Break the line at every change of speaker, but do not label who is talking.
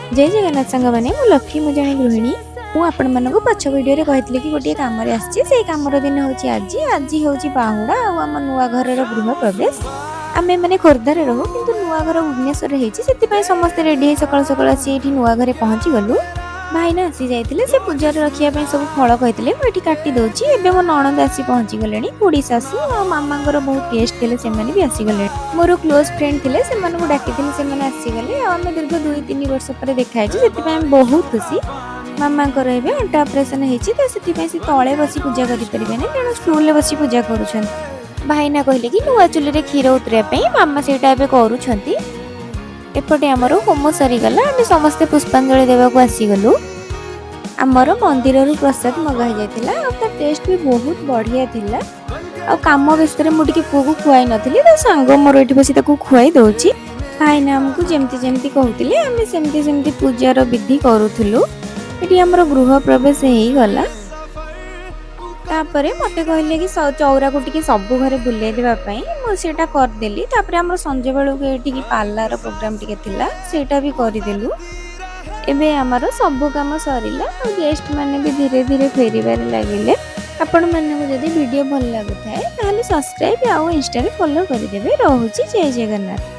जय जगन्नाथ सांग मैंने मु लक्ष्मी मु जड़े गृहिणी मु आपण मानक पछ भिडियो कहती कि गोटे कम आसी कमर दिन हूँ आज आज हूँ बाहुड़ा आम नुआ घर गृह प्रवेश आम मैंने खोर्धार रोहू कि नुआ घर भुवनेश्वर होती समस्ते रेडी सकाल सकाल आसी नुआ घरे पहुँची गलु भाईना आसी जाते से पूजा रखापी सब फल कहते मुझे काटी दूसरी एवं मो नणंद आसी पहुँची गले खुड़ी शाशु और मामा बहुत गेस्ट थे से भी आसीगले मोर क्लोज फ्रेंड थे से डाकी से आसीगले आम दीर्घ 2-3 वर्ष पर देखाई से बहुत खुशी मामा अंटा ऑपरेशन होती से तले बसी पूजा करें तेणु स्टूल बसी पूजा कर भाईना कहले कि नुआ चुली क्षीर उतरवाई मामा से एपटे आमर होम सरीगला आम समस्ते पुष्पांजलि देवाक आसीगलु आमर मंदिर प्रसाद मगाई जाता और टेस्ट भी बहुत बढ़िया थिला आ काम व्यस्त मुझे पुआ को खुआई नथी तो सांग मोर ये बस खुआई दौची भाईना आमको जमती जमती कहते आम सेमती पूजार विधि करूँ ये आमर गृह प्रवेश हो गला तापरे मते कहले कि चौरा को टिके सब घरे बुले देवाई मुझे करदेली आम संजे बेलू ये पार्लर प्रोग्राम टिके थिला सेटा भी करदेलु एबे आमर सब काम सरिला और गेस्ट माने भी धीरे धीरे फेरिबार लगिले आपण माने जदि वीडियो भल लागुथाय ताहले सब्सक्राइब आ इंस्टा रे फॉलो कर देबे। रहूची जय जगन्नाथ।